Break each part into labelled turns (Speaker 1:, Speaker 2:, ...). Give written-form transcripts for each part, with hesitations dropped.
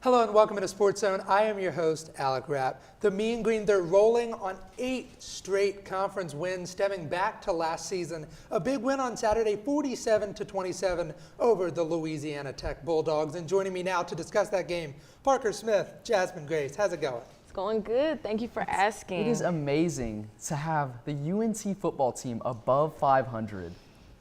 Speaker 1: Hello and welcome to Sportszone. I am your host, Alec Rapp. The Mean Green, they're rolling on 8 straight conference wins, stemming back to last season. A big win on Saturday, 47-27 over the Louisiana Tech Bulldogs. And joining me now to discuss that game, Parker Smith, Jasmine Grace. How's it going?
Speaker 2: It's going good. Thank you for asking.
Speaker 3: It is amazing to have the UNT football team above 500.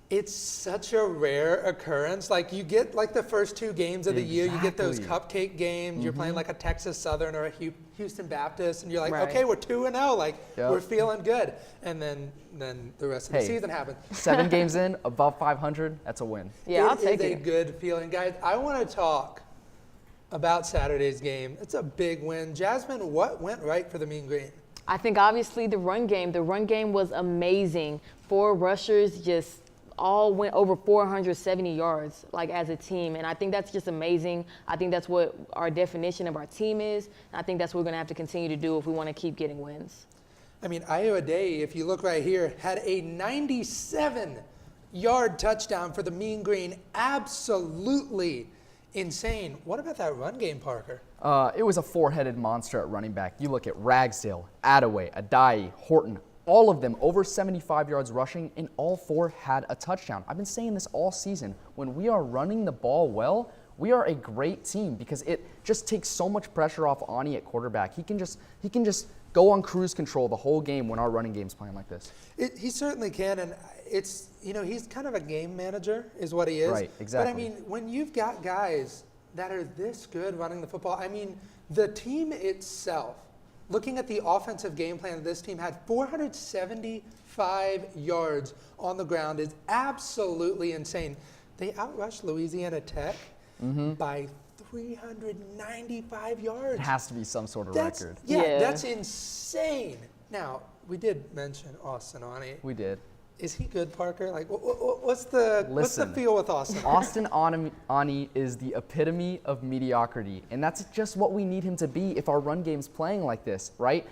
Speaker 1: It's such a rare occurrence. Like, you get like the first 2 games of the year, you get those cupcake games, you're playing like a Texas Southern or a Houston Baptist, and you're like, okay, we're 2-0, like we're feeling good. And then the rest of the season happens.
Speaker 3: 7 games in, above 500, that's a win.
Speaker 2: Yeah, I'll take it.
Speaker 1: It's a good feeling. Guys, I want to talk about Saturday's game. It's a big win. Jasmine, what went right for the Mean Green?
Speaker 2: I think obviously the run game. The run game was amazing. 4 rushers just all went over 470 yards, like, as a team. And I think that's just amazing. I think that's what our definition of our team is. And I think that's what we're going to have to continue to do if we want to keep getting wins.
Speaker 1: I mean, Iowa Day, if you look right here, had a 97-yard touchdown for the Mean Green. Absolutely insane. What about that run game, Parker?
Speaker 3: It was a 4-headed monster at running back. You look at Ragsdale, Attaway, Adai, Horton, all of them over 75 yards rushing, and all 4 had a touchdown. I've been saying this all season. When we are running the ball well, we are a great team because it just takes so much pressure off Ani at quarterback. He can just go on cruise control the whole game when our running game's playing like this.
Speaker 1: He certainly can, and it's, he's kind of a game manager is what he is.
Speaker 3: Right, exactly.
Speaker 1: But, I mean, when you've got guys that are this good running the football, I mean, the team itself, looking at the offensive game plan of this team, had 475 yards on the ground is absolutely insane. They outrushed Louisiana Tech by 395 yards.
Speaker 3: It has to be some sort of record.
Speaker 1: Yeah, that's insane. Now, we did mention Austin Ani.
Speaker 3: We did.
Speaker 1: Is he good, Parker? Like, what's the feel with Austin?
Speaker 3: Austin Ani is the epitome of mediocrity, and that's just what we need him to be if our run game's playing like this, right?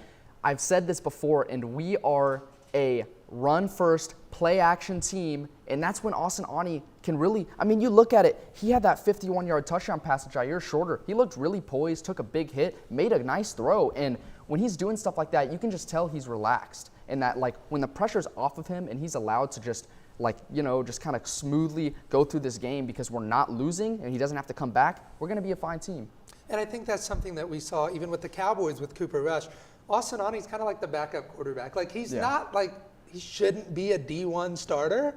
Speaker 3: I've said this before, and we are a run-first, play-action team, and that's when Austin Ani can really, I mean, you look at it, he had that 51-yard touchdown pass to Jair Shorter. He looked really poised, took a big hit, made a nice throw, and when he's doing stuff like that, you can just tell he's relaxed. And that, like, when the pressure's off of him and he's allowed to just, like, just kind of smoothly go through this game because we're not losing and he doesn't have to come back, we're going to be a fine team.
Speaker 1: And I think that's something that we saw even with the Cowboys with Cooper Rush. Austin Ani's kind of like the backup quarterback. Like, he's not like, he shouldn't be a D1 starter,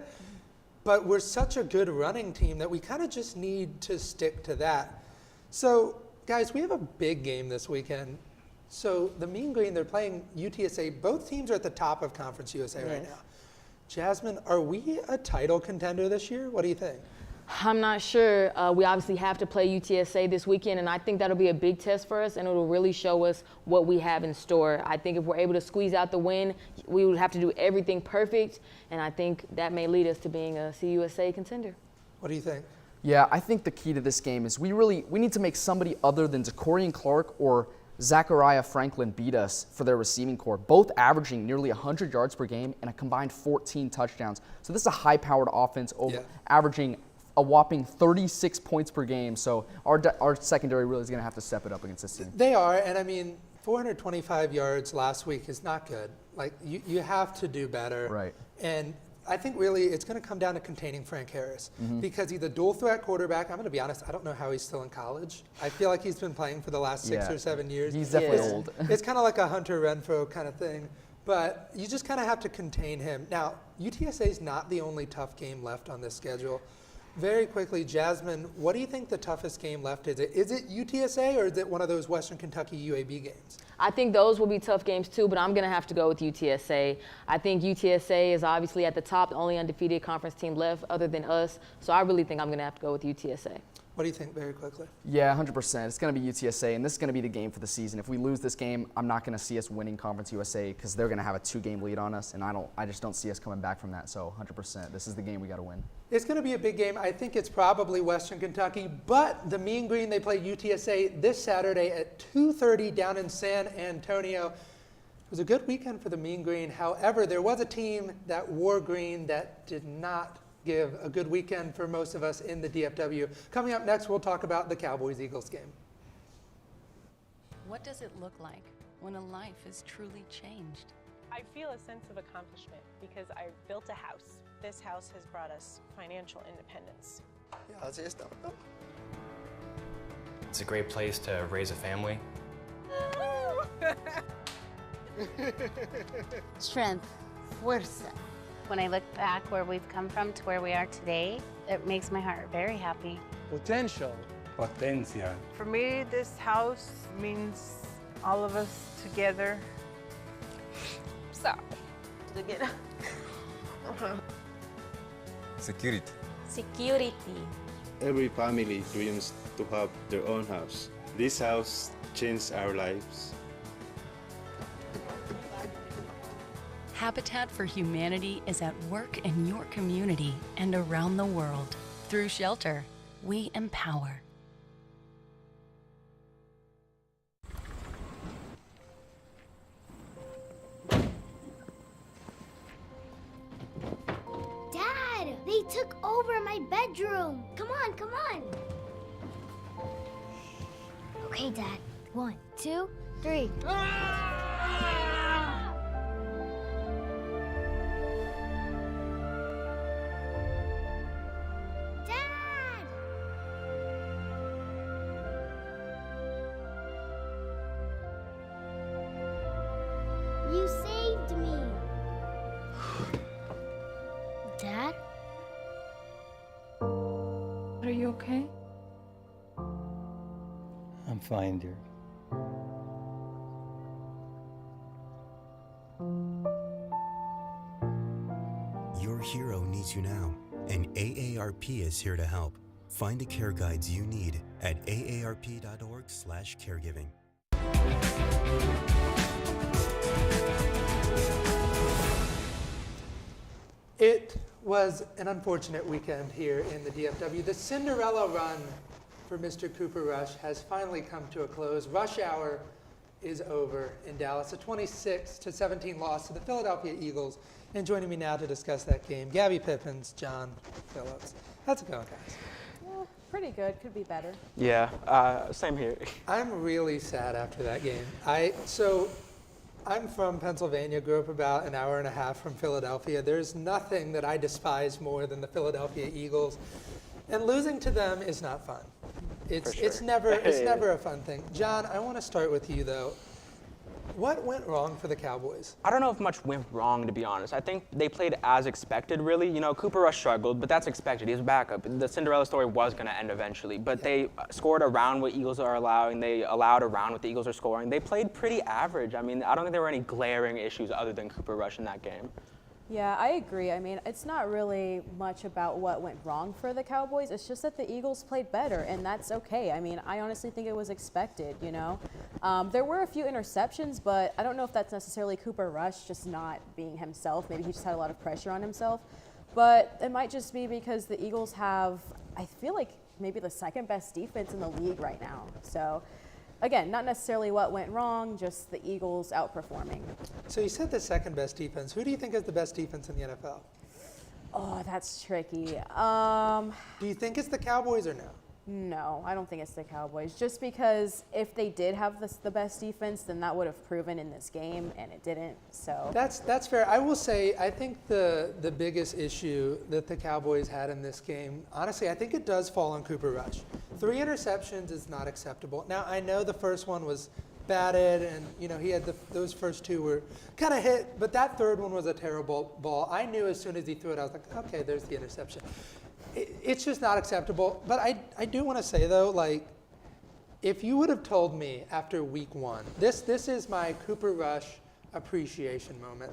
Speaker 1: but we're such a good running team that we kind of just need to stick to that. So, guys, we have a big game this weekend. So the Mean Green, they're playing UTSA. Both teams are at the top of Conference USA right now. Jasmine, are we a title contender this year? What do you think?
Speaker 2: I'm not sure. We obviously have to play UTSA this weekend, and I think that'll be a big test for us, and it'll really show us what we have in store. I think if we're able to squeeze out the win, we would have to do everything perfect, and I think that may lead us to being a CUSA contender.
Speaker 1: What do you think?
Speaker 3: Yeah, I think the key to this game is we need to make somebody other than Zacharian Clark or Zachariah Franklin beat us for their receiving core, both averaging nearly 100 yards per game and a combined 14 touchdowns. So this is a high-powered offense, averaging a whopping 36 points per game. So our secondary really is going to have to step it up against this team.
Speaker 1: They are, and I mean, 425 yards last week is not good. Like, you have to do better.
Speaker 3: Right.
Speaker 1: And I think really it's going to come down to containing Frank Harris because he's a dual threat quarterback. I'm going to be honest, I don't know how he's still in college. I feel like he's been playing for the last 6 or 7 years.
Speaker 3: He's definitely old.
Speaker 1: It's kind of like a Hunter Renfrow kind of thing, but you just kind of have to contain him. Now, UTSA is not the only tough game left on this schedule. Very quickly, Jasmine, what do you think the toughest game left is? Is it UTSA or is it one of those Western Kentucky UAB games?
Speaker 2: I think those will be tough games too, but I'm going to have to go with UTSA. I think UTSA is obviously at the top, the only undefeated conference team left other than us. So I really think I'm going to have to go with UTSA.
Speaker 1: What do you think, very quickly?
Speaker 3: Yeah, 100%. It's going to be UTSA, and this is going to be the game for the season. If we lose this game, I'm not going to see us winning Conference USA because they're going to have a 2-game lead on us, and I just don't see us coming back from that. So 100%, this is the game we got to win.
Speaker 1: It's going to be a big game. I think it's probably Western Kentucky, but the Mean Green, they play UTSA this Saturday at 2:30 down in San Antonio. It was a good weekend for the Mean Green. However, there was a team that wore green that did not give a good weekend for most of us in the DFW. Coming up next, we'll talk about the Cowboys-Eagles game.
Speaker 4: What does it look like when a life is truly changed?
Speaker 5: I feel a sense of accomplishment because I built a house. This house has brought us financial independence.
Speaker 6: It's a great place to raise a family.
Speaker 7: Strength, fuerza. When I look back where we've come from to where we are today, it makes my heart very happy.
Speaker 8: Potential. Potencia.
Speaker 9: For me, this house means all of us together.
Speaker 5: Sorry. Together.
Speaker 10: Security.
Speaker 7: Security.
Speaker 11: Every family dreams to have their own house. This house changed our lives.
Speaker 4: Habitat for Humanity is at work in your community and around the world. Through shelter, we empower.
Speaker 12: Dad, they took over my bedroom. Come on, come on. Okay, Dad. 1, 2, 3. Dad! You saved me. Dad?
Speaker 9: Are you okay?
Speaker 8: I'm fine, dear.
Speaker 13: Your hero needs you now, and AARP is here to help. Find the care guides you need at aarp.org/caregiving.
Speaker 1: It was an unfortunate weekend here in the DFW. The Cinderella run for Mr. Cooper Rush has finally come to a close. Rush hour is over in Dallas. A 26-17 loss to the Philadelphia Eagles. And joining me now to discuss that game, Gabby Pippins, John Phillips. How's it going, guys?
Speaker 2: Yeah, pretty good. Could be better.
Speaker 6: Yeah, same here.
Speaker 1: I'm really sad after that game. I'm from Pennsylvania, grew up about an hour and a half from Philadelphia. There's nothing that I despise more than the Philadelphia Eagles. And losing to them is not fun. It's never a fun thing. John, I want to start with you though. What went wrong for the Cowboys?
Speaker 6: I don't know if much went wrong, to be honest. I think they played as expected, really. You know, Cooper Rush struggled, but that's expected. He was a backup. The Cinderella story was going to end eventually, but they scored around what Eagles are allowing. They allowed around what the Eagles are scoring. They played pretty average. I mean, I don't think there were any glaring issues other than Cooper Rush in that game.
Speaker 2: Yeah, I agree. I mean, it's not really much about what went wrong for the Cowboys. It's just that the Eagles played better, and that's okay. I mean, I honestly think it was expected, you know. There were a few interceptions, but I don't know if that's necessarily Cooper Rush just not being himself. Maybe he just had a lot of pressure on himself. But it might just be because the Eagles have, I feel like, maybe the second best defense in the league right now. So, again, not necessarily what went wrong, just the Eagles outperforming.
Speaker 1: So you said the second best defense. Who do you think is the best defense in the NFL?
Speaker 2: Oh, that's tricky.
Speaker 1: Do you think it's the Cowboys or no?
Speaker 2: No, I don't think it's the Cowboys. Just because if they did have the best defense, then that would have proven in this game, and it didn't. So
Speaker 1: that's fair. I will say I think the biggest issue that the Cowboys had in this game, honestly, I think it does fall on Cooper Rush. 3 interceptions is not acceptable. Now I know the first one was batted, and you know he had those first 2 were kind of hit, but that third one was a terrible ball. I knew as soon as he threw it, I was like, okay, there's the interception. It's just not acceptable. But I do want to say though, like, if you would have told me after week 1, this is my Cooper Rush appreciation moment.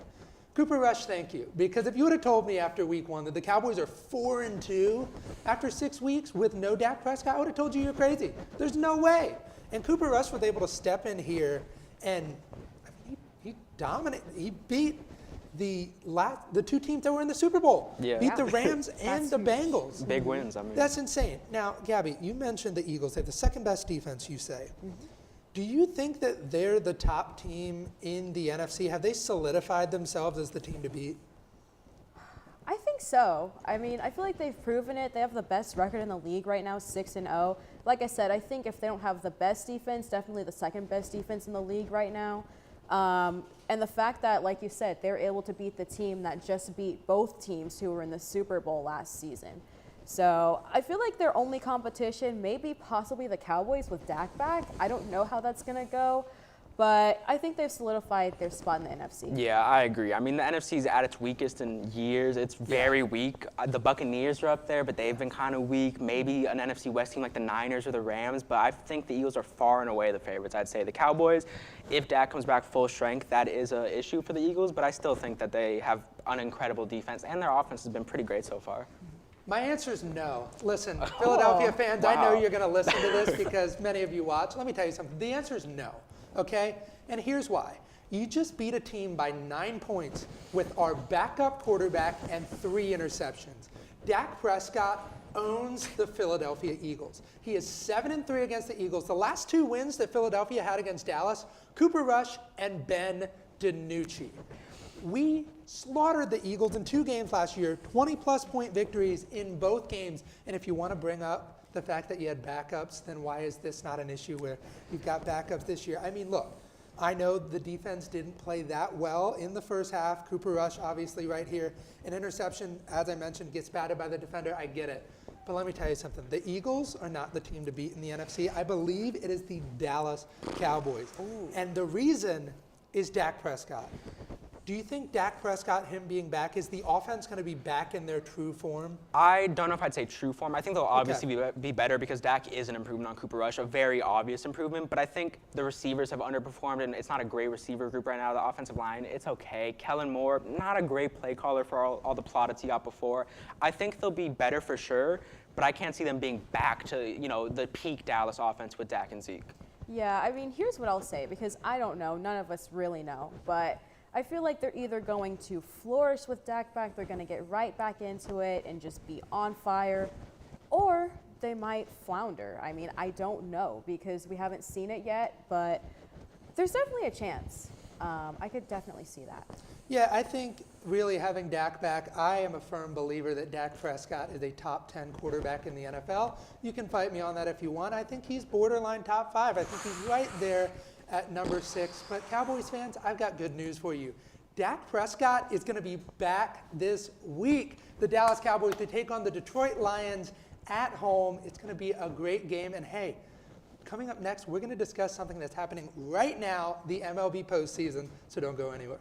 Speaker 1: Cooper Rush, thank you. Because if you would have told me after week 1 that the Cowboys are 4-2 after 6 weeks with no Dak Prescott, I would have told you you're crazy. There's no way. And Cooper Rush was able to step in here and I mean, he dominated. He beat the 2 teams that were in the Super Bowl.
Speaker 6: Yeah.
Speaker 1: Beat the Rams and the Bengals.
Speaker 6: Big wins, I mean.
Speaker 1: That's insane. Now, Gabby, you mentioned the Eagles. They have the second best defense, you say. Mm-hmm. Do you think that they're the top team in the NFC? Have they solidified themselves as the team to beat?
Speaker 2: I think
Speaker 10: think so. I mean, I feel like they've proven it. They have the best record in the league right now, 6-0. Like I said, I think if they don't have the best defense, definitely the second best defense in the league right now. And the fact that, like you said, they're able to beat the team that just beat both teams who were in the Super Bowl last season. So I feel like their only competition may be possibly the Cowboys with Dak back. I don't know how that's going to go. But I think they've solidified their spot in the NFC.
Speaker 6: Yeah, I agree. I mean, the NFC is at its weakest in years. It's very weak. The Buccaneers are up there, but they've been kind of weak. Maybe an NFC West team like the Niners or the Rams, but I think the Eagles are far and away the favorites. I'd say the Cowboys, if Dak comes back full strength, that is an issue for the Eagles, but I still think that they have an incredible defense, and their offense has been pretty great so far.
Speaker 1: My answer is no. Listen, Philadelphia fans, I know you're going to listen to this because many of you watch. Let me tell you something. The answer is no. Okay? And here's why. You just beat a team by 9 points with our backup quarterback and 3 interceptions. Dak Prescott owns the Philadelphia Eagles. He is 7-3 against the Eagles. The last 2 wins that Philadelphia had against Dallas, Cooper Rush and Ben DiNucci. We slaughtered the Eagles in 2 games last year, 20-plus point victories in both games. And if you want to bring up the fact that you had backups, then why is this not an issue where you've got backups this year? I mean, look, I know the defense didn't play that well in the first half. Cooper Rush, obviously, right here. An interception, as I mentioned, gets batted by the defender. I get it. But let me tell you something. The Eagles are not the team to beat in the NFC. I believe it is the Dallas Cowboys. Ooh. And the reason is Dak Prescott. Do you think Dak Prescott, him being back, is the offense going to be back in their true form?
Speaker 6: I don't know if I'd say true form. I think they'll obviously be better because Dak is an improvement on Cooper Rush, a very obvious improvement. But I think the receivers have underperformed, and it's not a great receiver group right now. The offensive line, it's okay. Kellen Moore, not a great play caller for all the plaudits he got before. I think they'll be better for sure, but I can't see them being back to the peak Dallas offense with Dak and Zeke.
Speaker 10: Yeah, I mean, here's what I'll say, because I don't know. None of us really know. But I feel like they're either going to flourish with Dak back, they're going to get right back into it and just be on fire, or they might flounder. I mean, I don't know because we haven't seen it yet, but there's definitely a chance. I could definitely see that.
Speaker 1: Yeah, I think really having Dak back, I am a firm believer that Dak Prescott is a top 10 quarterback in the NFL. You can fight me on that if you want. I think he's borderline top 5. I think he's right there at number 6. But Cowboys fans, I've got good news for you. Dak Prescott is going to be back this week. The Dallas Cowboys to take on the Detroit Lions at home. It's going to be a great game. And hey, coming up next, we're going to discuss something that's happening right now, the MLB postseason. So don't go anywhere.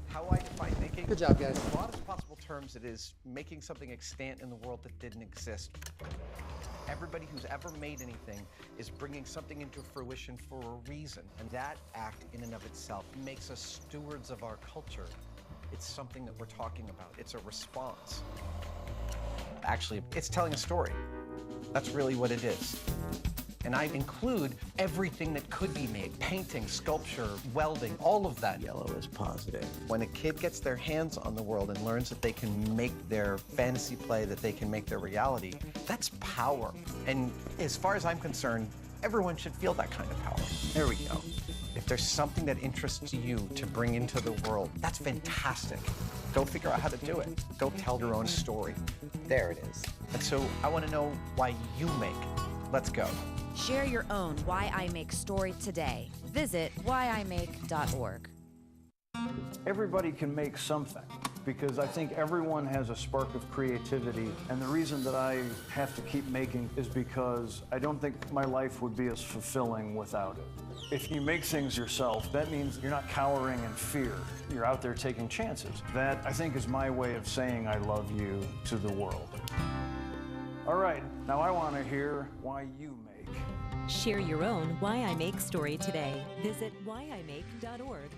Speaker 14: How I define making.
Speaker 1: Good job, guys.
Speaker 14: In the broadest possible terms, it is making something extant in the world that didn't exist. Everybody who's ever made anything is bringing something into fruition for a reason. And that act in and of itself makes us stewards of our culture. It's something that we're talking about. It's a response. Actually, it's telling a story. That's really what it is. And I include everything that could be made. Painting, sculpture, welding, all of that.
Speaker 15: Yellow is positive.
Speaker 14: When a kid gets their hands on the world and learns that they can make their fantasy play, that they can make their reality, that's power. And as far as I'm concerned, everyone should feel that kind of power. There we go. If there's something that interests you to bring into the world, that's fantastic. Go figure out how to do it. Go tell your own story. There it is. And so I want to know why you make. Let's go.
Speaker 16: Share your own Why I Make story today. Visit whyimake.org.
Speaker 17: Everybody can make something because I think everyone has a spark of creativity, and the reason that I have to keep making is because I don't think my life would be as fulfilling without it. If you make things yourself, that means you're not cowering in fear. You're out there taking chances. That, I think, is my way of saying I love you to the world. All right, now I want to hear why you make.
Speaker 18: Share your own Why I Make story today. Visit whyimake.org.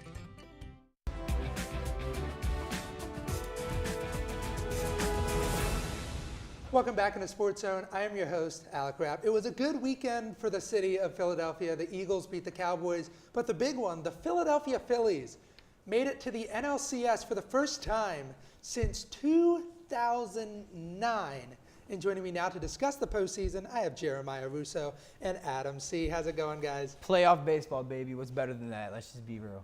Speaker 1: Welcome back into Sportszone. I am your host, Alec Rapp. It was a good weekend for the city of Philadelphia. The Eagles beat the Cowboys, but the big one, the Philadelphia Phillies, made it to the NLCS for the first time since 2009. And joining me now to discuss the postseason, I have Jeremiah Russo and Adam C. How's it going, guys?
Speaker 15: Playoff baseball, baby. What's better than that? Let's just be real.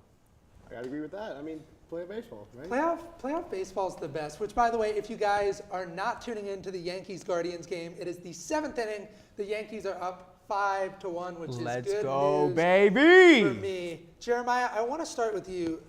Speaker 19: I gotta agree with that. I mean, playoff baseball, right?
Speaker 1: Playoff baseball is the best, which, by the way, if you guys are not tuning into the Yankees-Guardians game, it is the 7th inning. The Yankees are up 5-1, which is good news
Speaker 15: baby!
Speaker 1: for me. Jeremiah, I want to start with you.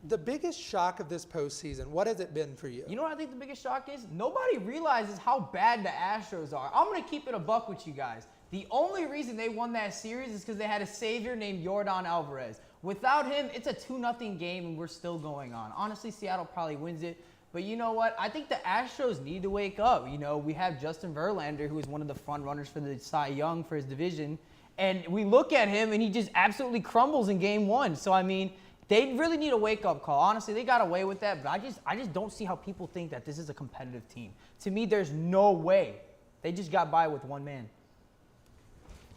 Speaker 1: The biggest shock of this postseason, what has it been for you?
Speaker 15: You know what I think the biggest shock is? Nobody realizes how bad the Astros are. I'm going to keep it a buck with you guys. The only reason they won that series is because they had a savior named Yordan Alvarez. Without him, it's a 2-0 game, and we're still going on. Honestly, Seattle probably wins it. But you know what? I think the Astros need to wake up. You know, we have Justin Verlander, who is one of the front runners for the Cy Young for his division. And we look at him, and he just absolutely crumbles in game 1. So, I mean, they really need a wake-up call. Honestly, they got away with that. But I just don't see how people think that this is a competitive team. To me, there's no way. They just got by with one man.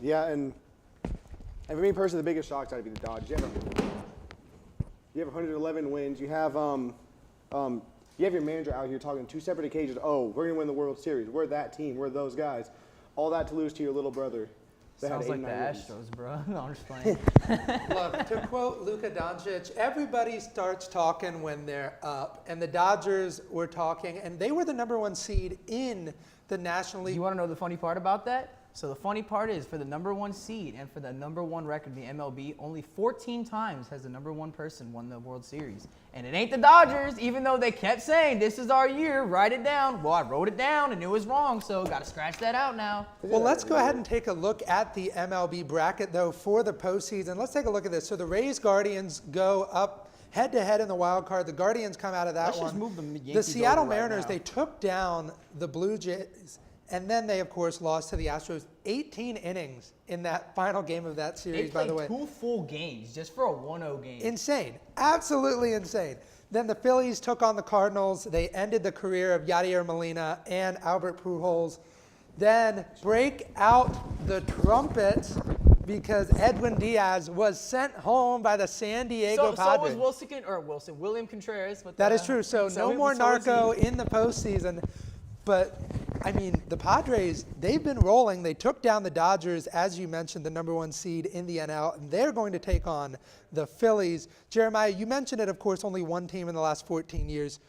Speaker 19: Yeah, and for me personally, the biggest shock got to be the Dodgers. You have 111 wins. You have your manager out here talking 2 separate occasions. Oh, we're gonna win the World Series. We're that team. We're those guys. All that to lose to your little brother.
Speaker 15: Sounds like the Astros, bro. No, I'm just playing.
Speaker 1: Look, to quote Luka Doncic, everybody starts talking when they're up, and the Dodgers were talking, and they were the #1 seed in the National League.
Speaker 15: You want to know the funny part about that? So the funny part is, for the #1 seed and for the #1 record in the MLB, only 14 times has the #1 person won the World Series. And it ain't the Dodgers, even though they kept saying, this is our year, write it down. Well, I wrote it down and it was wrong, so got to scratch that out now.
Speaker 1: Well, let's go ahead and take a look at the MLB bracket, though, for the postseason. Let's take a look at this. So the Rays-Guardians go up head-to-head in the wild card. The Guardians come out of that one.
Speaker 15: Let's just move the Yankees
Speaker 1: The Seattle
Speaker 15: over right
Speaker 1: Mariners,
Speaker 15: now.
Speaker 1: they took down the Blue Jays. And then they, of course, lost to the Astros. 18 innings in that final game of that series, by the way.
Speaker 15: They played 2 full games just for a 1-0 game.
Speaker 1: Insane. Absolutely insane. Then the Phillies took on the Cardinals. They ended the career of Yadier Molina and Albert Pujols. Then break out the trumpet because Edwin Diaz was sent home by the San Diego Padres.
Speaker 15: So was William Contreras. But
Speaker 1: that is true. So no more narco in the postseason. But, I mean, the Padres, they've been rolling. They took down the Dodgers, as you mentioned, the #1 seed in the NL, and they're going to take on the Phillies. Jeremiah, you mentioned it, of course, only one team in the last 14 years.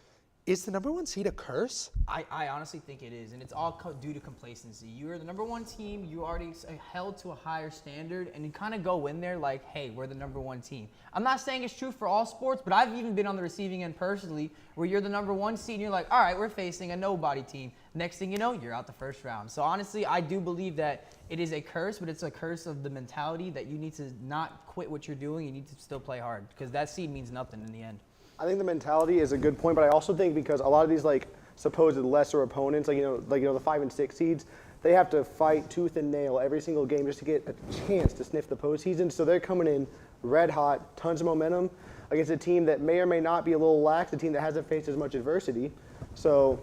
Speaker 1: Is the #1 seed a curse?
Speaker 15: I honestly think it is, and it's all due to complacency. You're the #1 team. You already held to a higher standard, and you kind of go in there like, hey, we're the #1 team. I'm not saying it's true for all sports, but I've even been on the receiving end personally where you're the #1 seed, and you're like, all right, we're facing a nobody team. Next thing you know, you're out the first round. So honestly, I do believe that it is a curse, but it's a curse of the mentality that you need to not quit what you're doing. You need to still play hard because that seed means nothing in the end.
Speaker 19: I think the mentality is a good point, but I also think because a lot of these supposed lesser opponents, the 5 and 6 seeds, they have to fight tooth and nail every single game just to get a chance to sniff the postseason. So they're coming in red hot, tons of momentum against a team that may or may not be a little lax, a team that hasn't faced as much adversity. So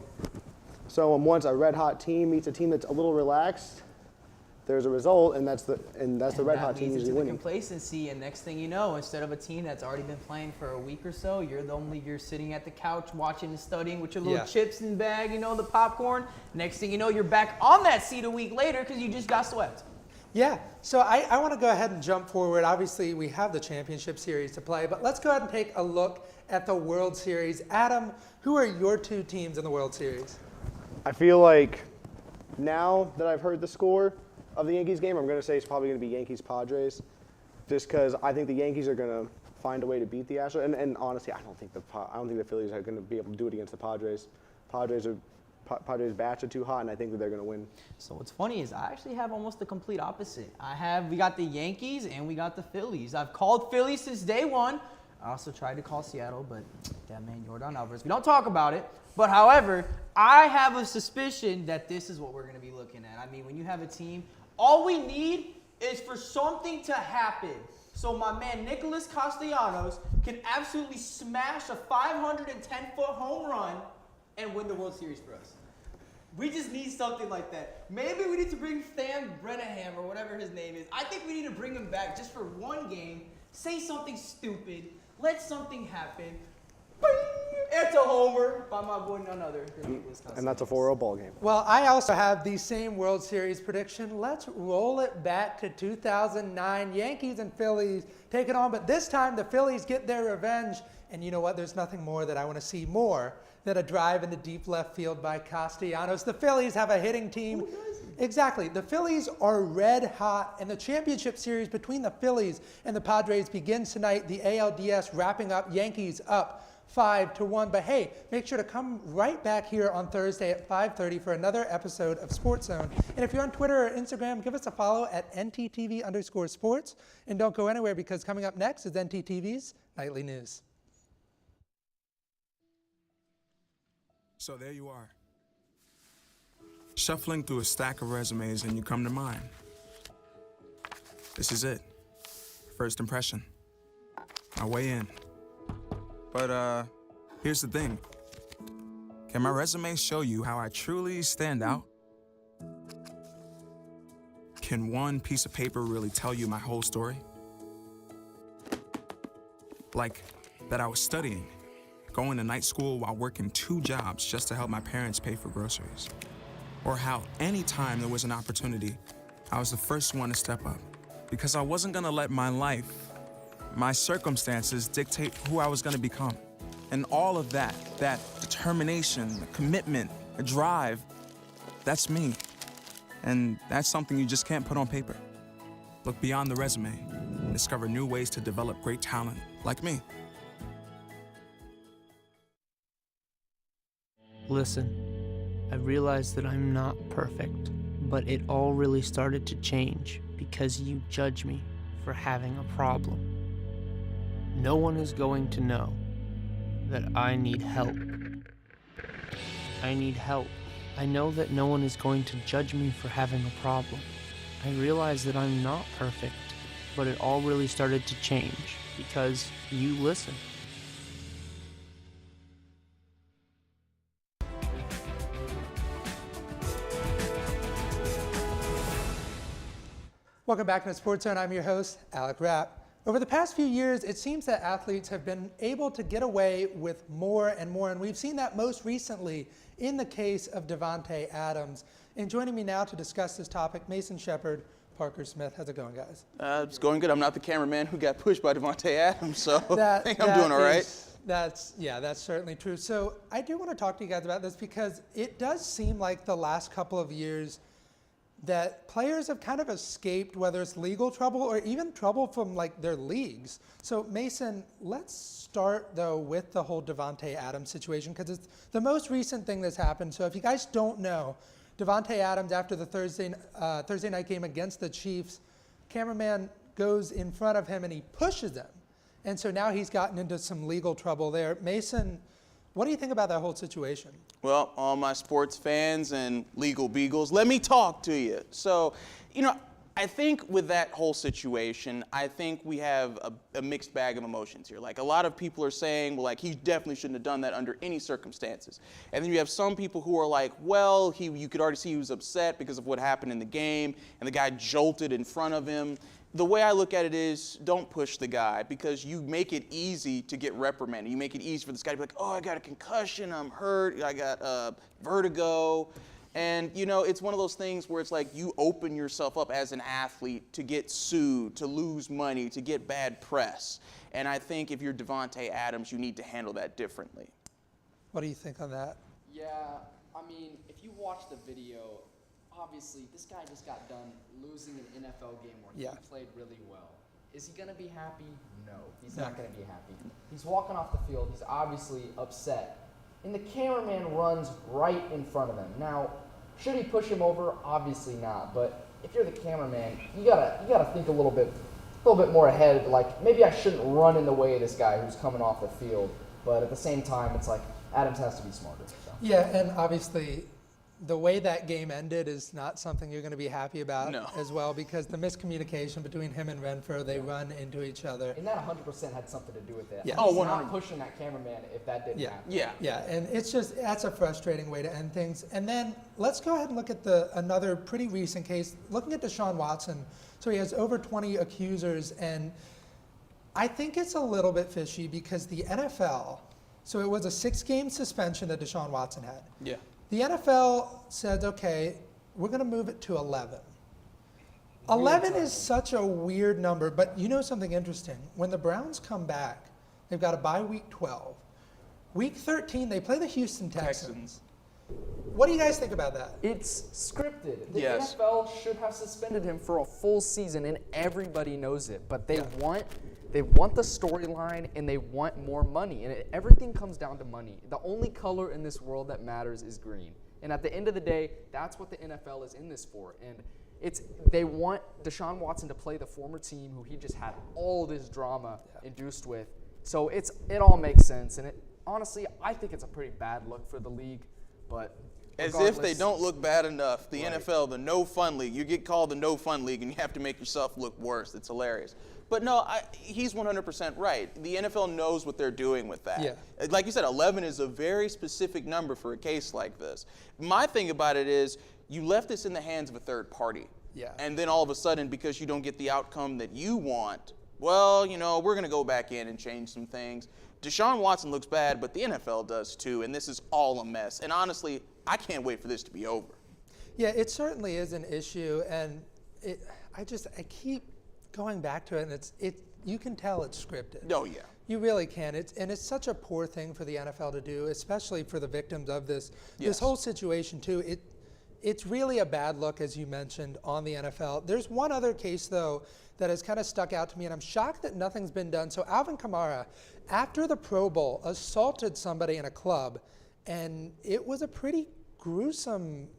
Speaker 19: once a red hot team meets a team that's a little relaxed, there's a result, and that's the red hot team usually winning.
Speaker 15: Complacency, and next thing you know, instead of a team that's already been playing for a week or so, you're sitting at the couch watching and studying with your little chips in the bag, the popcorn. Next thing you know, you're back on that seat a week later because you just got swept.
Speaker 1: Yeah, so I want to go ahead and jump forward. Obviously, we have the championship series to play, but let's go ahead and take a look at the World Series. Adam, who are your 2 teams in the World Series?
Speaker 19: I feel like now that I've heard the score of the Yankees game, I'm going to say it's probably going to be Yankees-Padres, just because I think the Yankees are going to find a way to beat the Astros. And honestly, I don't think the Phillies are going to be able to do it against the Padres. Padres bats are too hot, and I think that they're going to win.
Speaker 15: So what's funny is I actually have almost the complete opposite. We got the Yankees and we got the Phillies. I've called Phillies since day 1. I also tried to call Seattle, but that man, Yordan Alvarez, we don't talk about it. But however, I have a suspicion that this is what we're going to be looking at. I mean, when you have a team, all we need is for something to happen. So my man Nicholas Castellanos can absolutely smash a 510-foot home run and win the World Series for us. We just need something like that. Maybe we need to bring Stan Brennahan or whatever his name is. I think we need to bring him back just for one game, say something stupid, let something happen. Bing! It's a homer by my boy none other than Wisconsin.
Speaker 19: And that's a 4-0 ball game.
Speaker 1: Well, I also have the same World Series prediction. Let's roll it back to 2009. Yankees and Phillies take it on, but this time the Phillies get their revenge. And you know what? There's nothing more that I want to see more than a drive into deep left field by Castellanos. The Phillies have a hitting team. Exactly. The Phillies are red hot, and the championship series between the Phillies and the Padres begins tonight. The ALDS wrapping up, Yankees up 5-1. But hey, make sure to come right back here on Thursday at 5:30 for another episode of Sportszone. And if you're on Twitter or Instagram, give us a follow at NTTV_sports. And don't go anywhere, because coming up next is NTTV's Nightly News.
Speaker 20: So there you are, shuffling through a stack of resumes, and you come to mine. This is it. First impression. My way in. But here's the thing. Can my resume show you how I truly stand out? Can one piece of paper really tell you my whole story? Like that I was studying, going to night school while working 2 jobs just to help my parents pay for groceries. Or how anytime there was an opportunity, I was the first one to step up, because I wasn't gonna let my life, my circumstances dictate who I was gonna become. And all of that determination, the commitment, the drive, that's me. And that's something you just can't put on paper. Look beyond the resume, discover new ways to develop great talent like me.
Speaker 21: Listen, I realize that I'm not perfect, but it all really started to change because you judge me for having a problem. No one is going to know that I need help. I need help. I know that no one is going to judge me for having a problem. I realize that I'm not perfect, but it all really started to change because you listen.
Speaker 1: Welcome back to Sportszone. I'm your host, Alec Rapp. Over the past few years, it seems that athletes have been able to get away with more and more, and we've seen that most recently in the case of Davante Adams. And joining me now to discuss this topic, Mason Shepard, Parker Smith. How's it going, guys?
Speaker 22: It's going good. I'm not the cameraman who got pushed by Davante Adams, so I think I'm doing all right.
Speaker 1: That's certainly true. So I do want to talk to you guys about this because it does seem like the last couple of years that players have kind of escaped, whether it's legal trouble or even trouble from like their leagues. So Mason, let's start though with the whole Davante Adams situation, because it's the most recent thing that's happened. So if you guys don't know, Davante Adams, after the Thursday night game against the Chiefs, cameraman goes in front of him and he pushes him. And so now he's gotten into some legal trouble there. Mason, what do you think about that whole situation?
Speaker 22: Well, all my sports fans and legal beagles, let me talk to you. So, I think with that whole situation, I think we have a mixed bag of emotions here. Like, a lot of people are saying, well, like, he definitely shouldn't have done that under any circumstances. And then you have some people who are like, well, you could already see he was upset because of what happened in the game, and the guy jolted in front of him. The way I look at it is, don't push the guy, because you make it easy to get reprimanded. You make it easy for this guy to be like, oh, I got a concussion, I'm hurt, I got vertigo. And, it's one of those things where it's like you open yourself up as an athlete to get sued, to lose money, to get bad press. And I think if you're Davante Adams, you need to handle that differently.
Speaker 1: What do you think on that?
Speaker 3: Yeah, I mean, if you watch the video, obviously, this guy just got done losing an NFL game where he played really well. Is he going to be happy? No, he's not going to be happy. He's walking off the field. He's obviously upset. And the cameraman runs right in front of him. Now, should he push him over? Obviously not. But if you're the cameraman, you gotta think a little bit more ahead. Like, maybe I shouldn't run in the way of this guy who's coming off the field. But at the same time, it's like Adams has to be smarter. So.
Speaker 1: Yeah, and obviously, the way that game ended is not something you're going to be happy about as well, because the miscommunication between him and Renfro, they run into each other.
Speaker 3: And that 100% had something to do with it.
Speaker 1: Yeah.
Speaker 3: He's not pushing that cameraman if that didn't happen.
Speaker 1: Yeah, and it's just, that's a frustrating way to end things. And then let's go ahead and look at another pretty recent case, looking at Deshaun Watson. So he has over 20 accusers, and I think it's a little bit fishy because the NFL So it was a 6-game suspension that Deshaun Watson had.
Speaker 22: Yeah.
Speaker 1: The NFL said, okay, we're going to move it to 11. 11 is such a weird number, but you know something interesting? When the Browns come back, they've got a bye week 12. Week 13, they play the Houston Texans. What do you guys think about that?
Speaker 3: It's scripted. The
Speaker 22: Yes.
Speaker 3: NFL should have suspended him for a full season, and everybody knows it. But they want the storyline, and they want more money. And everything comes down to money. The only color in this world that matters is green. And at the end of the day, that's what the NFL is in this for. And they want Deshaun Watson to play the former team who he just had all this drama induced with. So it all makes sense. And honestly, I think it's a pretty bad look for the league. But
Speaker 22: as if they don't look bad enough, the NFL, the no fun league, you get called the no fun league and you have to make yourself look worse. It's hilarious. But no, he's 100% right. The NFL knows what they're doing with that.
Speaker 1: Yeah.
Speaker 22: Like you said, 11 is a very specific number for a case like this. My thing about it is you left this in the hands of a third party.
Speaker 1: Yeah.
Speaker 22: And then all of a sudden, because you don't get the outcome that you want, well, we're going to go back in and change some things. Deshaun Watson looks bad, but the NFL does too, and this is all a mess. And honestly, I can't wait for this to be over.
Speaker 1: Yeah, it certainly is an issue, and I keep going back to it, and you can tell it's scripted.
Speaker 22: Oh yeah.
Speaker 1: You really can. It's such a poor thing for the NFL to do, especially for the victims of this
Speaker 22: Yes.
Speaker 1: whole situation too. It's really a bad look, as you mentioned, on the NFL. There's one other case though that has kind of stuck out to me, and I'm shocked that nothing's been done. So Alvin Kamara, after the Pro Bowl, assaulted somebody in a club, and it was a pretty gruesome.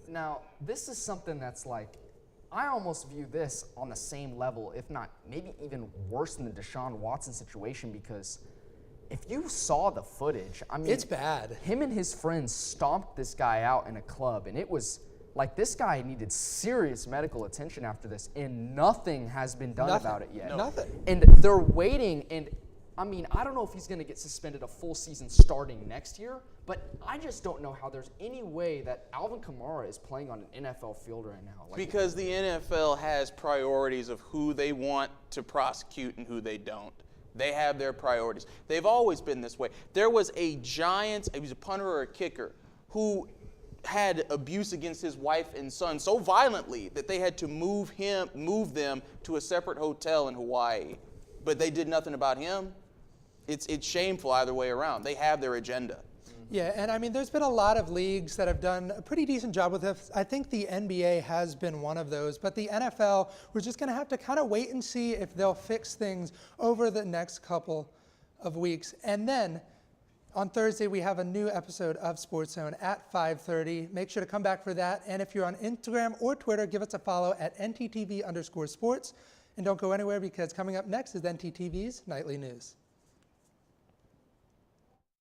Speaker 3: Now, this is something that's like, I almost view this on the same level, if not maybe even worse than the Deshaun Watson situation, because if you saw the footage, I mean,
Speaker 1: it's bad.
Speaker 3: Him and his friends stomped this guy out in a club, and it was like this guy needed serious medical attention after this, and nothing has been done about it yet.
Speaker 1: Nothing.
Speaker 3: And they're waiting, and I mean, I don't know if he's going to get suspended a full season starting next year, but I just don't know how there's any way that Alvin Kamara is playing on an NFL field right now.
Speaker 22: Because the NFL has priorities of who they want to prosecute and who they don't. They have their priorities. They've always been this way. There was a giant, he was a punter or a kicker, who had abuse against his wife and son so violently that they had to move them to a separate hotel in Hawaii. But they did nothing about him. It's shameful either way around. They have their agenda.
Speaker 1: Yeah, and I mean, there's been a lot of leagues that have done a pretty decent job with this. I think the NBA has been one of those, but the NFL, we're just going to have to kind of wait and see if they'll fix things over the next couple of weeks. And then on Thursday, we have a new episode of Sportszone at 5:30. Make sure to come back for that. And if you're on Instagram or Twitter, give us a follow at NTTV_sports. And don't go anywhere, because coming up next is NTTV's Nightly News.